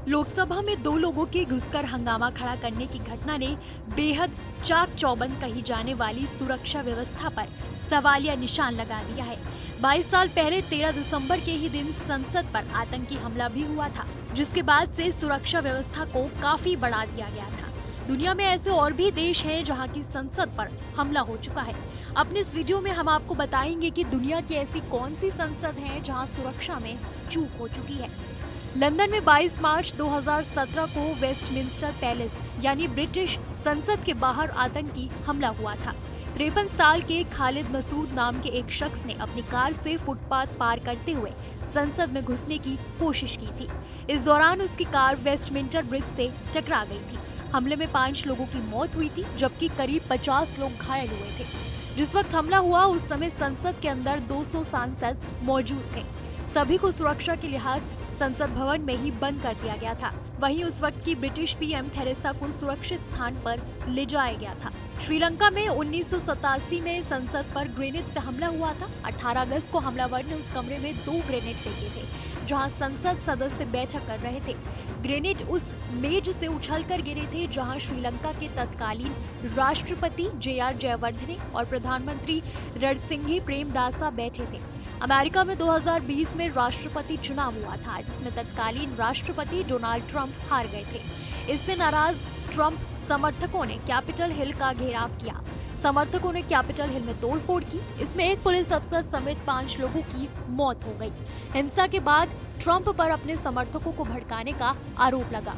लोकसभा में दो लोगों के घुसकर हंगामा खड़ा करने की घटना ने बेहद चाक चौबंद कही जाने वाली सुरक्षा व्यवस्था पर सवालिया निशान लगा दिया है। 22 साल पहले 13 दिसंबर के ही दिन संसद पर आतंकी हमला भी हुआ था, जिसके बाद से सुरक्षा व्यवस्था को काफी बढ़ा दिया गया था। दुनिया में ऐसे और भी देश हैं जहां की संसद पर हमला हो चुका है। अपने इस वीडियो में हम आपको बताएंगे कि दुनिया की ऐसी कौन सी संसद है जहां सुरक्षा में चूक हो चुकी है। लंदन में 22 मार्च 2017 को वेस्टमिंस्टर पैलेस यानी ब्रिटिश संसद के बाहर आतंकी हमला हुआ था। 53 साल के खालिद मसूद नाम के एक शख्स ने अपनी कार से फुटपाथ पार करते हुए संसद में घुसने की कोशिश की थी। इस दौरान उसकी कार वेस्टमिंस्टर ब्रिज से टकरा गई थी। हमले में 5 लोगों की मौत हुई थी, जबकि करीब 50 लोग घायल हुए थे। जिस वक्त हमला हुआ उस समय संसद के अंदर 200 सांसद मौजूद थे। सभी को सुरक्षा के लिहाज संसद भवन में ही बंद कर दिया गया था। वहीं उस वक्त की ब्रिटिश पीएम थेरेसा को सुरक्षित स्थान पर ले जाया गया था। श्रीलंका में 1987 में संसद पर ग्रेनेड से हमला हुआ था। 18 अगस्त को हमलावर ने उस कमरे में 2 ग्रेनेड फेंके थे जहां संसद सदस्य बैठक कर रहे थे। ग्रेनेड उस मेज से उछलकर गिरे थे जहां श्रीलंका के तत्कालीन राष्ट्रपति JR जयवर्धने और प्रधानमंत्री रणसिंघे प्रेमदासा बैठे थे। अमेरिका में 2020 में राष्ट्रपति चुनाव हुआ था, जिसमें तत्कालीन राष्ट्रपति डोनाल्ड ट्रंप हार गए थे। इससे नाराज ट्रंप समर्थकों ने कैपिटल हिल का घेराव किया। समर्थकों ने कैपिटल हिल में तोड़फोड़ की। इसमें एक पुलिस अफसर समेत 5 लोगों की मौत हो गई। हिंसा के बाद ट्रंप पर अपने समर्थकों को भड़काने का आरोप लगा।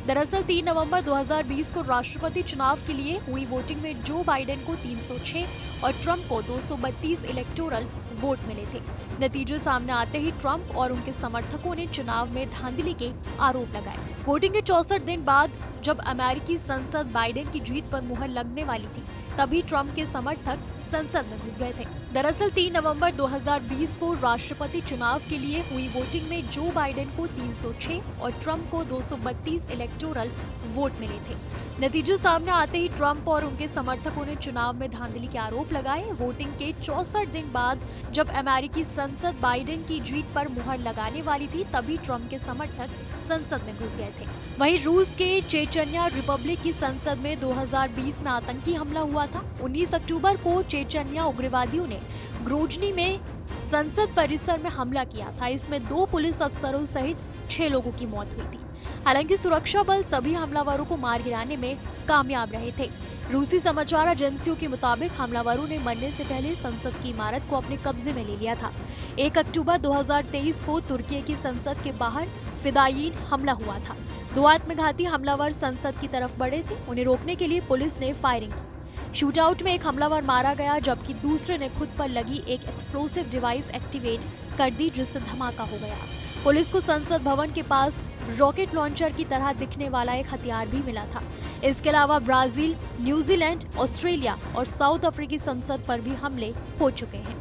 दरअसल 3 नवंबर 2020 को राष्ट्रपति चुनाव के लिए हुई वोटिंग में जो बाइडेन को 306 और ट्रंप को 232 इलेक्टोरल वोट मिले थे। नतीजे सामने आते ही ट्रंप और उनके समर्थकों ने चुनाव में धांधली के आरोप लगाए। वोटिंग के 64 दिन बाद जब अमेरिकी संसद बाइडेन की जीत पर मुहर लगने वाली थी, तभी ट्रंप के समर्थक संसद में घुस गए थे। दरअसल 3 नवंबर 2020 को राष्ट्रपति चुनाव के लिए हुई वोटिंग में जो बाइडेन को 306 और ट्रंप को 232 इलेक्टोरल वोट मिले थे। नतीजे सामने आते ही ट्रंप और उनके समर्थकों ने चुनाव में धांधली के आरोप लगाए। वोटिंग के 64 दिन बाद जब अमेरिकी संसद बाइडेन की जीत पर मुहर लगाने वाली थी, तभी ट्रंप के समर्थक संसद में घुस गए थे। वहीं रूस के चेचन्या रिपब्लिक की संसद में 2020 में आतंकी हमला हुआ था। 19 अक्टूबर को चेचन्या उग्रवादियों ने ग्रोजनी में संसद परिसर में हमला किया था। इसमें 2 पुलिस अफसरों सहित 6 लोगों की मौत हुई थी। हालांकि सुरक्षा बल सभी हमलावरों को मार गिराने में कामयाब रहे थे। रूसी समाचार एजेंसियों के मुताबिक हमलावरों ने मरने से पहले संसद की इमारत को अपने कब्जे में ले लिया था। 1 अक्टूबर 2023 को तुर्की की संसद के बाहर फिदायीन हमला हुआ था। 2 आत्मघाती हमलावर संसद की तरफ बढ़े थे। उन्हें रोकने के लिए पुलिस ने फायरिंग की। शूटआउट में एक हमलावर मारा गया, जबकि दूसरे ने खुद पर लगी एक एक्सप्लोसिव डिवाइस एक्टिवेट कर दी, जिससे धमाका हो गया। पुलिस को संसद भवन के पास रॉकेट लॉन्चर की तरह दिखने वाला एक हथियार भी मिला था। इसके अलावा ब्राजील, न्यूजीलैंड, ऑस्ट्रेलिया और साउथ अफ्रीकी संसद पर भी हमले हो चुके हैं।